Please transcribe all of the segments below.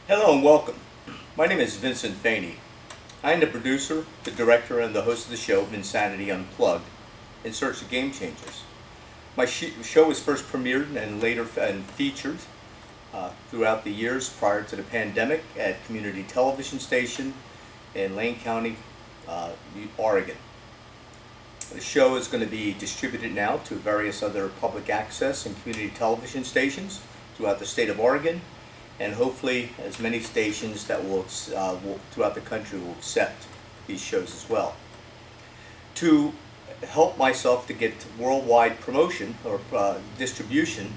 Hello and welcome. My name is Vincent Faney. I am the producer, the director, and the host of the show Insanity Unplugged, in search of game changers. My show was first premiered and later featured throughout the years prior to the pandemic at community television station in Lane County, Oregon. The show is going to be distributed now to various other public access and community television stations throughout the state of Oregon, and hopefully as many stations that will throughout the country will accept these shows as well. To help myself to get worldwide promotion or distribution,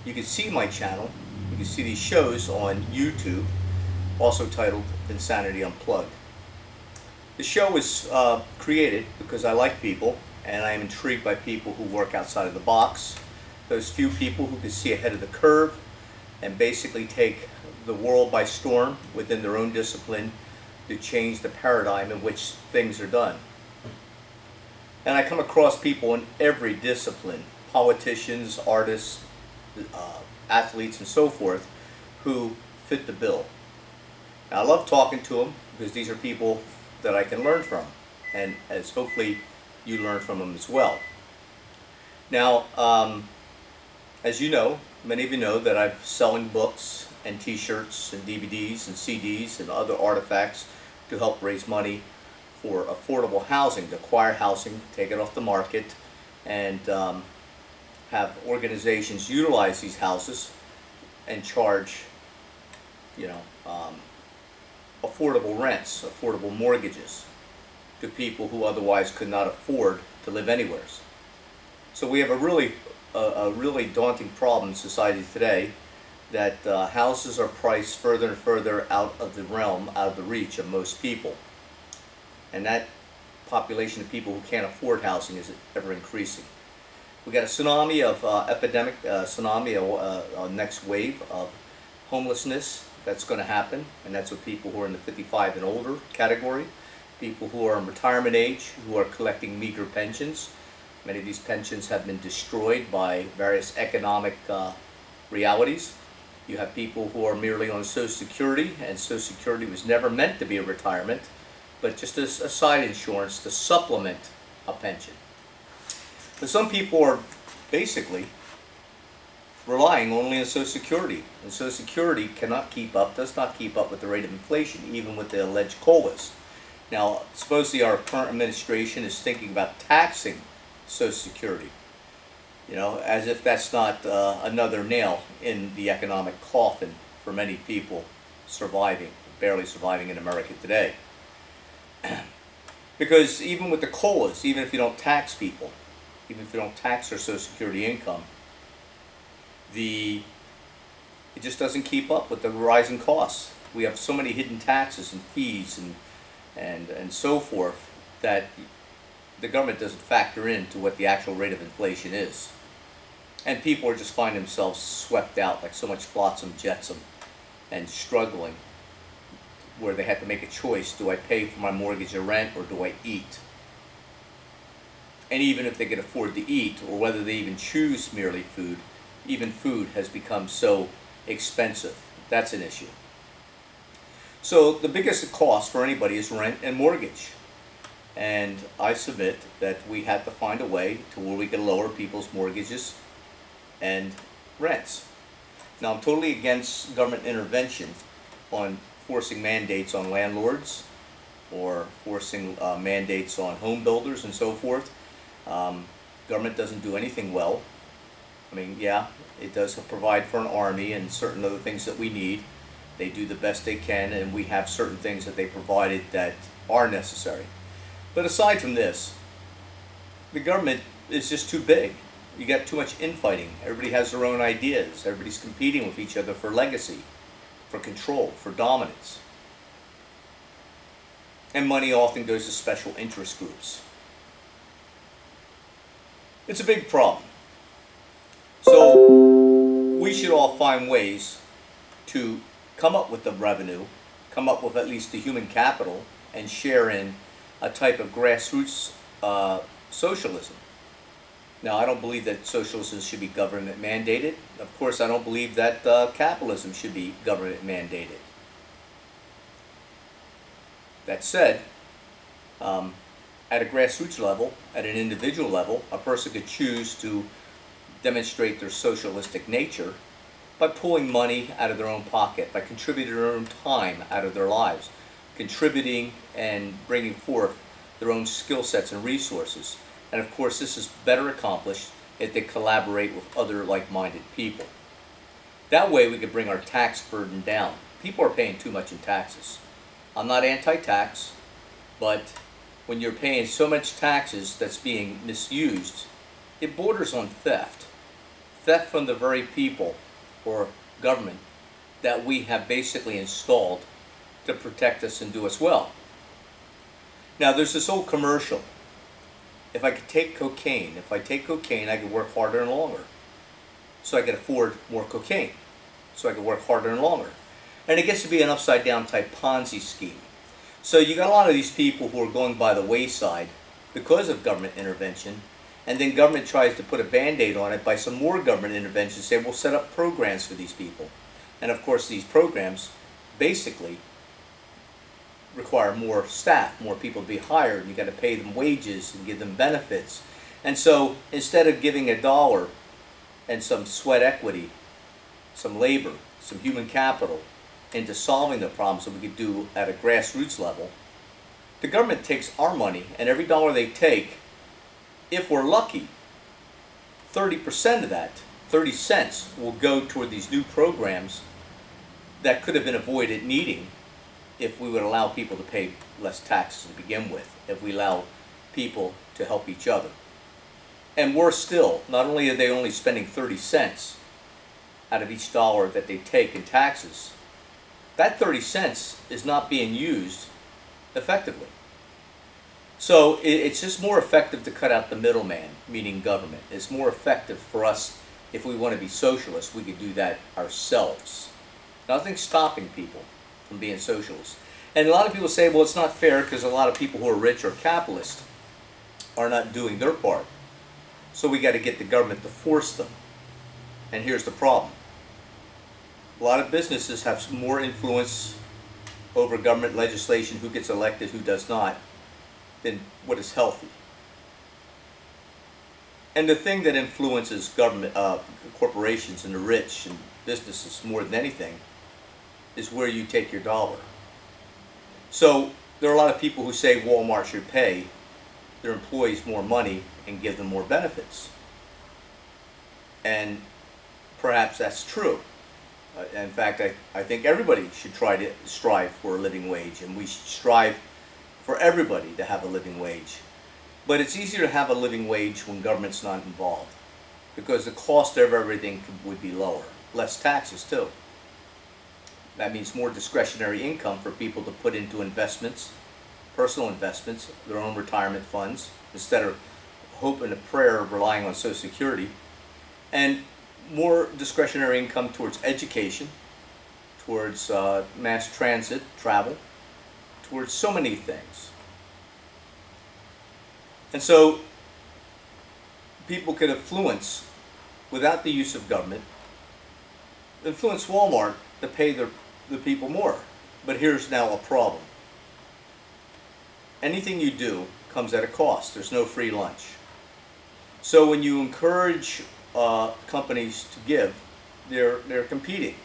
you can see my channel, you can see these shows on YouTube, also titled Insanity Unplugged. The show was created because I like people and I am intrigued by people who work outside of the box, those few people who can see ahead of the curve and basically take the world by storm within their own discipline to change the paradigm in which things are done. And I come across people in every discipline, politicians, artists, athletes, and so forth, who fit the bill. Now, I love talking to them because these are people that I can learn from, and as hopefully you learn from them as well. Now, as you know, many of you know that I'm selling books and t-shirts and DVDs and CDs and other artifacts to help raise money for affordable housing, to acquire housing, take it off the market, and have organizations utilize these houses and charge, affordable rents, affordable mortgages to people who otherwise could not afford to live anywhere. So we have a really daunting problem in society today, that houses are priced further and further out of the realm, out of the reach of most people. And that population of people who can't afford housing is ever increasing. We got a tsunami of a next wave of homelessness that's going to happen, and that's with people who are in the 55 and older category, people who are in retirement age, who are collecting meager pensions. Many of these pensions have been destroyed by various economic realities. You have people who are merely on Social Security, and Social Security was never meant to be a retirement, but just as a side insurance to supplement a pension. But some people are basically relying only on Social Security, and Social Security does not keep up with the rate of inflation, even with the alleged COLAs. Now, supposedly our current administration is thinking about taxing Social Security, as if that's not another nail in the economic coffin for many people barely surviving in America today. Because even with the COLAs, even if you don't tax people, even if you don't tax their Social Security income, it just doesn't keep up with the rising costs. We have so many hidden taxes and fees and so forth that the government doesn't factor into what the actual rate of inflation is. And people are just finding themselves swept out like so much flotsam jetsam and struggling, where they have to make a choice: do I pay for my mortgage or rent, or do I eat? And even if they can afford to eat, or whether they even choose merely food, even food has become so expensive. That's an issue. So the biggest cost for anybody is rent and mortgage. And I submit that we have to find a way to where we can lower people's mortgages and rents. Now, I'm totally against government intervention on forcing mandates on landlords or forcing mandates on home builders and so forth. Government doesn't do anything well. I mean, yeah, it does provide for an army and certain other things that we need. They do the best they can, and we have certain things that they provided that are necessary. But aside from this, the government is just too big. You got too much infighting. Everybody has their own ideas. Everybody's competing with each other for legacy, for control, for dominance. And money often goes to special interest groups. It's a big problem. So we should all find ways to come up with the revenue, come up with at least the human capital, and share in a type of grassroots socialism. Now, I don't believe that socialism should be government mandated. Of course, I don't believe that capitalism should be government mandated. That said, at a grassroots level, at an individual level, a person could choose to demonstrate their socialistic nature by pulling money out of their own pocket, by contributing their own time out of their lives, contributing and bringing forth their own skill sets and resources. And of course, this is better accomplished if they collaborate with other like-minded people. That way we could bring our tax burden down. People are paying too much in taxes. I'm not anti-tax, but when you're paying so much taxes that's being misused, it borders on theft. Theft from the very people or government that we have basically installed to protect us and do us well. Now there's this old commercial. If I take cocaine, I could work harder and longer. So I could afford more cocaine. So I could work harder and longer. And it gets to be an upside down type Ponzi scheme. So you got a lot of these people who are going by the wayside because of government intervention, and then government tries to put a band-aid on it by some more government intervention, say we'll set up programs for these people. And of course these programs basically require more staff, more people to be hired, and you got to pay them wages and give them benefits. And so instead of giving $1 and some sweat equity, some labor, some human capital into solving the problems that we could do at a grassroots level, the government takes our money, and every dollar they take, if we're lucky, 30% of that, 30 cents, will go toward these new programs that could have been avoided needing if we would allow people to pay less taxes to begin with, if we allow people to help each other. And worse still, not only are they only spending 30 cents out of each dollar that they take in taxes, that 30 cents is not being used effectively. So it's just more effective to cut out the middleman, meaning government. It's more effective for us, if we want to be socialists, we could do that ourselves. Nothing's stopping people from being socialists. And a lot of people say, well, it's not fair because a lot of people who are rich or capitalist are not doing their part. So we got to get the government to force them. And here's the problem. A lot of businesses have more influence over government legislation, who gets elected, who does not, than what is healthy. And the thing that influences government, corporations and the rich and businesses more than anything is where you take your dollar. So there are a lot of people who say Walmart should pay their employees more money and give them more benefits. And perhaps that's true. In fact, I think everybody should try to strive for a living wage, and we should strive for everybody to have a living wage. But it's easier to have a living wage when government's not involved, because the cost of everything would be lower. Less taxes too. That means more discretionary income for people to put into investments, personal investments, their own retirement funds, instead of hope and a prayer of relying on Social Security. And more discretionary income towards education, towards mass transit, travel, towards so many things. And so people could influence, without the use of government, influence Walmart to pay the people more. But here's now a problem. Anything you do comes at a cost. There's no free lunch. So when you encourage companies to give, they're competing.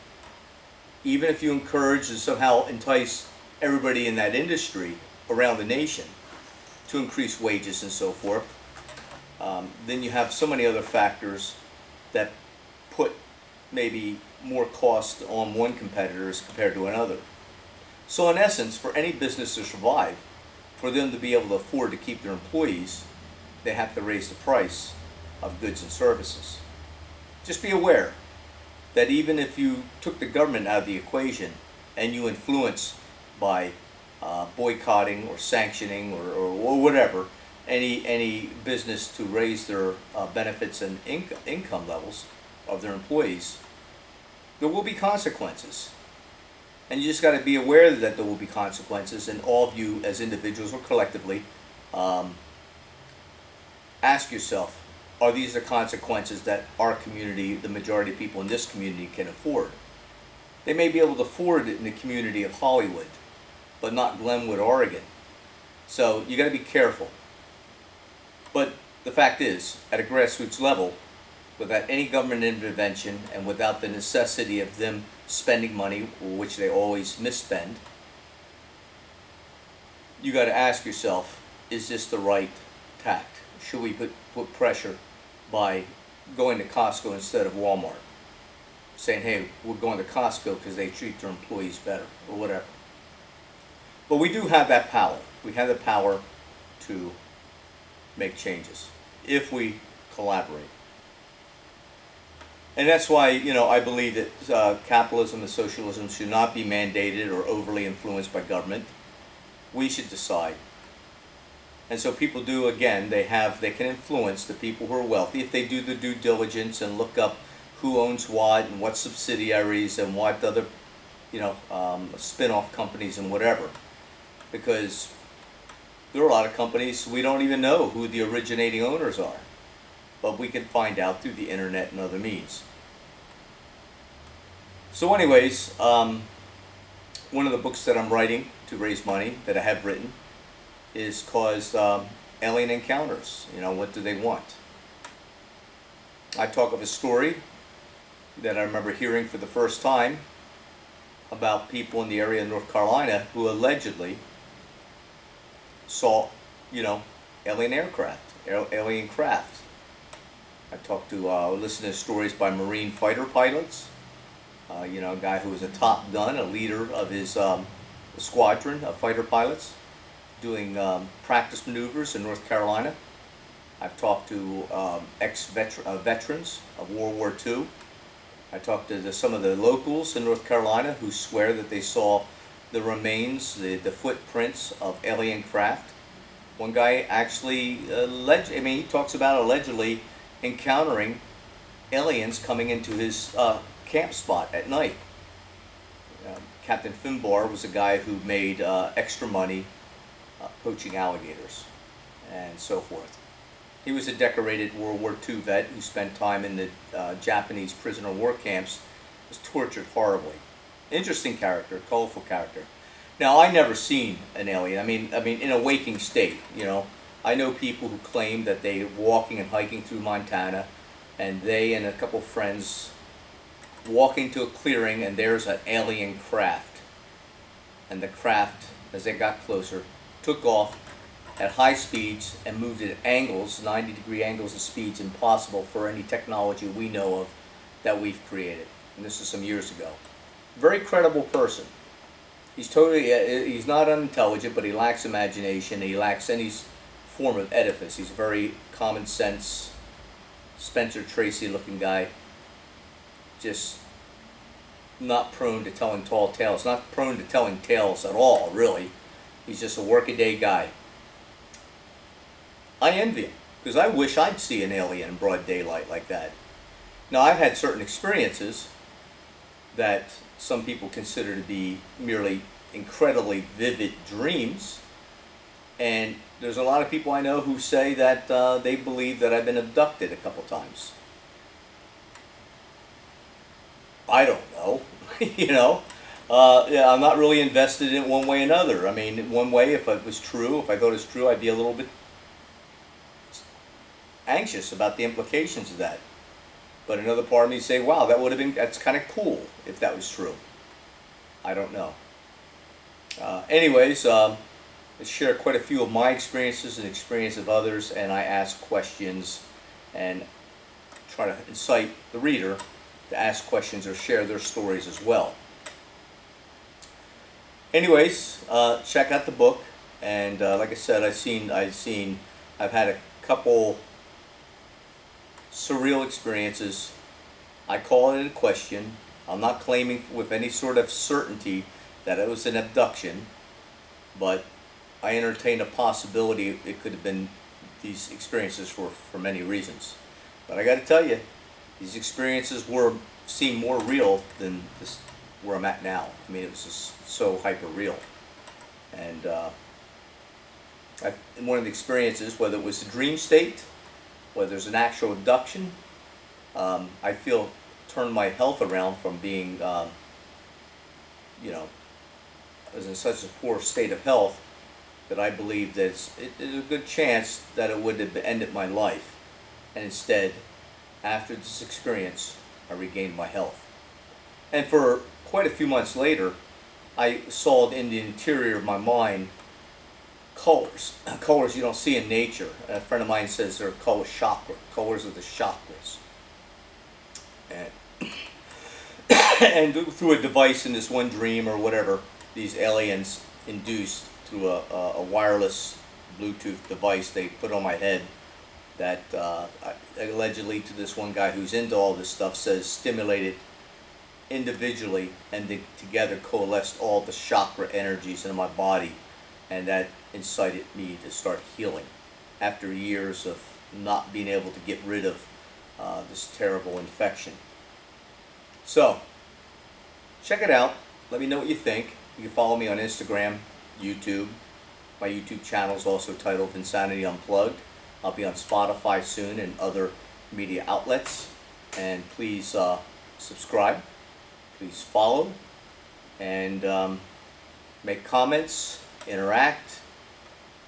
Even if you encourage and somehow entice everybody in that industry around the nation to increase wages and so forth, then you have so many other factors that put maybe more cost on one competitor as compared to another. So in essence, for any business to survive, for them to be able to afford to keep their employees, they have to raise the price of goods and services. Just be aware that even if you took the government out of the equation and you influence by boycotting or sanctioning or whatever any business to raise their benefits and income levels of their employees, there will be consequences. And you just got to be aware that there will be consequences, and all of you as individuals or collectively ask yourself, are these the consequences that our community, the majority of people in this community, can afford? They may be able to afford it in the community of Hollywood, but not Glenwood, Oregon. So you got to be careful. But the fact is, at a grassroots level, without any government intervention and without the necessity of them spending money, which they always misspend, you got to ask yourself, is this the right tact? Should we put pressure by going to Costco instead of Walmart? Saying, hey, we're going to Costco because they treat their employees better, or whatever. But we do have that power. We have the power to make changes if we collaborate. And that's why, I believe that capitalism and socialism should not be mandated or overly influenced by government. We should decide. And so people do, again, they can influence the people who are wealthy if they do the due diligence and look up who owns what and what subsidiaries and what other, spin-off companies and whatever. Because there are a lot of companies we don't even know who the originating owners are. But we can find out through the internet and other means. So anyways, one of the books that I'm writing to raise money, that I have written, is called Alien Encounters. What do they want? I talk of a story that I remember hearing for the first time about people in the area of North Carolina who allegedly saw, alien aircraft, alien craft. I talked to, listened to stories by Marine fighter pilots, a guy who was a top gun, a leader of his squadron of fighter pilots, doing practice maneuvers in North Carolina. I've talked to veterans of World War II. I talked to some of the locals in North Carolina who swear that they saw the remains, the footprints of alien craft. One guy actually, he talks about allegedly encountering aliens coming into his camp spot at night. Captain Finbar was a guy who made extra money poaching alligators and so forth. He was a decorated World War II vet who spent time in the Japanese prisoner war camps, was tortured horribly. Interesting character, colorful character. Now, I never seen an alien. I mean, in a waking state, I know people who claim that they were walking and hiking through Montana, and they and a couple friends walking to a clearing, and there's an alien craft. And the craft, as they got closer, took off at high speeds and moved at angles, 90-degree angles of speeds impossible for any technology we know of that we've created. And this is some years ago. Very credible person. He's not unintelligent, but he lacks imagination. He lacks any form of edifice. He's a very common sense, Spencer Tracy looking guy. Just not prone to telling tall tales. Not prone to telling tales at all, really. He's just a workaday guy. I envy him, because I wish I'd see an alien in broad daylight like that. Now, I've had certain experiences that some people consider to be merely incredibly vivid dreams, and there's a lot of people I know who say that they believe that I've been abducted a couple times. I don't know, I'm not really invested in it one way or another. I mean, one way, if it was true, if I thought it was true, I'd be a little bit anxious about the implications of that. But another part of me say, wow, that's kind of cool if that was true. I don't know. Anyways, I share quite a few of my experiences and experience of others, and I ask questions and try to incite the reader to ask questions or share their stories as well. Anyways, check out the book, and like I said, I've had a couple surreal experiences. I call it a question. I'm not claiming with any sort of certainty that it was an abduction, but I entertain a possibility it could have been these experiences for many reasons. But I got to tell you, these experiences seem more real than this where I'm at now. I mean, it was just so hyper real. And in one of the experiences, whether it was a dream state, whether there's an actual abduction, I feel turned my health around from being, was in such a poor state of health that I believed that there's a good chance that it would have ended my life. And instead, after this experience, I regained my health. And for quite a few months later, I saw in the interior of my mind colors, colors you don't see in nature. A friend of mine says they're called chakra, colors of the chakras. And, and through a device in this one dream or whatever, these aliens induced through a wireless Bluetooth device they put on my head that allegedly to this one guy who's into all this stuff says stimulated individually and together coalesced all the chakra energies in my body, and that incited me to start healing after years of not being able to get rid of this terrible infection. So check it out, let me know what you think. You can follow me on Instagram, YouTube. My YouTube channel is also titled Insanity Unplugged. I'll be on Spotify soon and other media outlets. And please subscribe, please follow, and make comments, interact.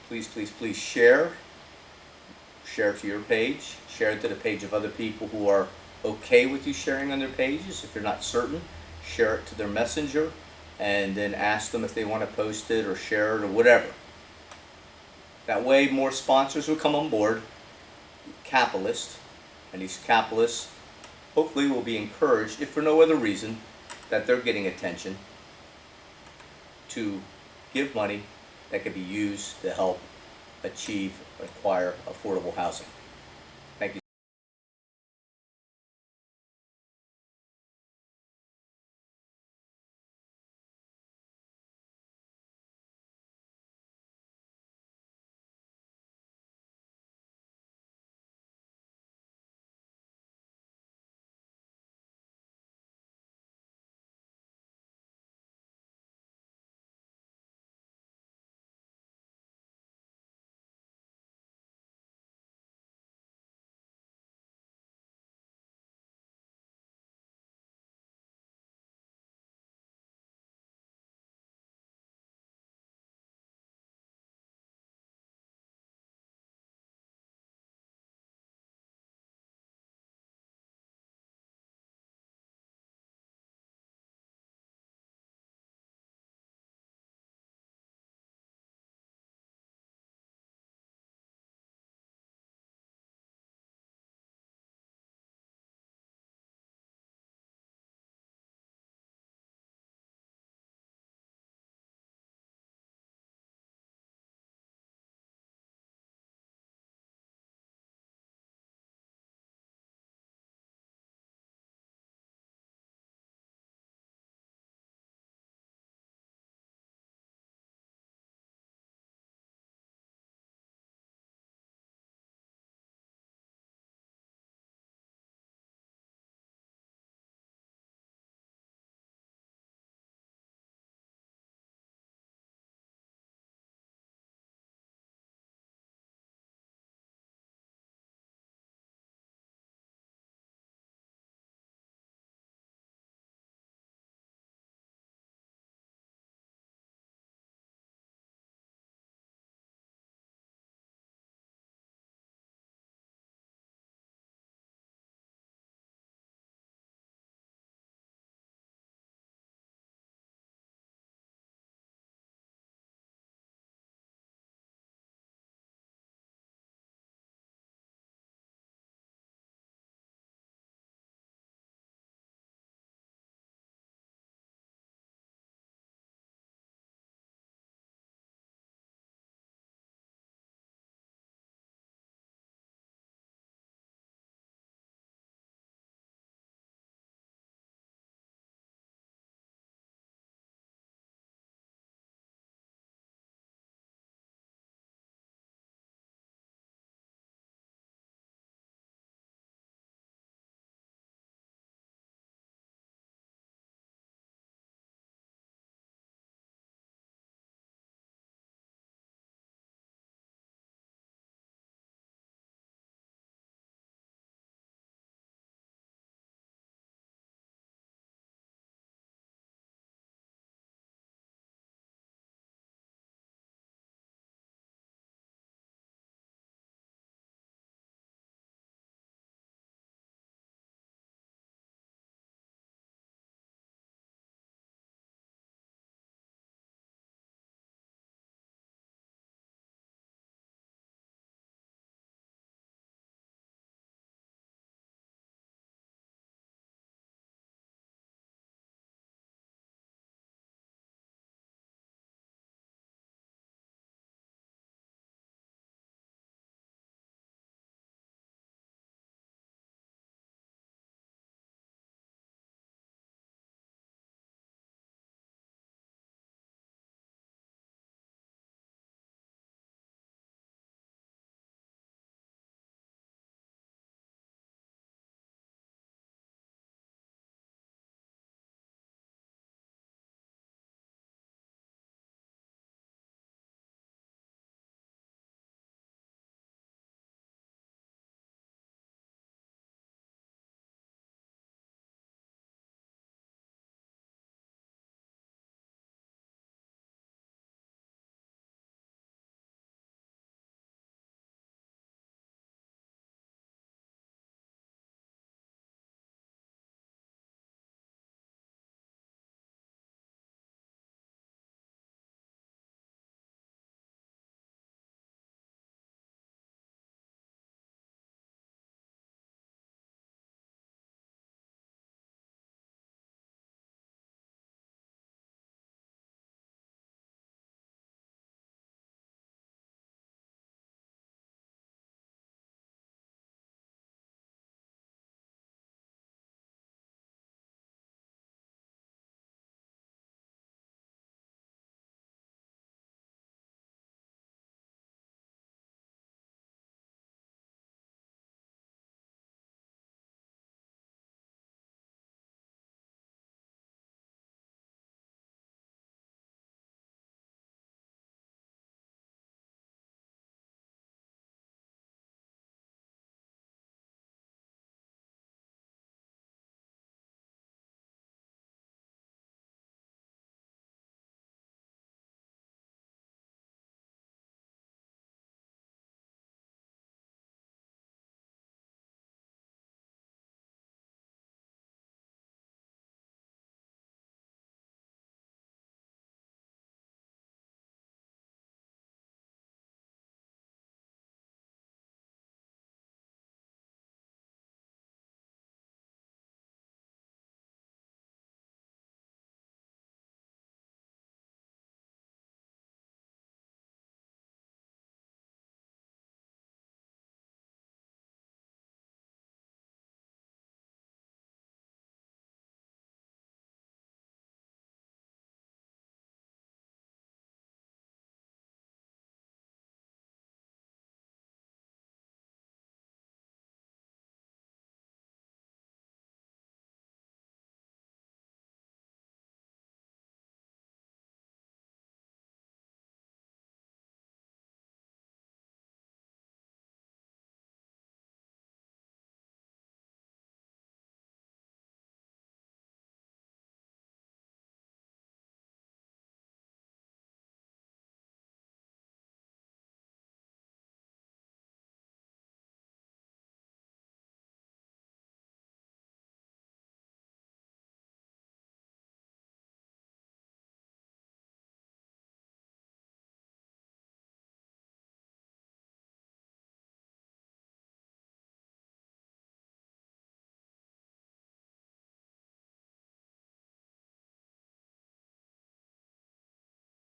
Please, please, please share. Share it to your page. Share it to the page of other people who are okay with you sharing on their pages. If you're not certain, share it to their messenger and then ask them if they want to post it or share it or whatever. That way more sponsors will come on board, capitalists, and these capitalists hopefully will be encouraged, if for no other reason, that they're getting attention, to give money that can be used to help acquire affordable housing.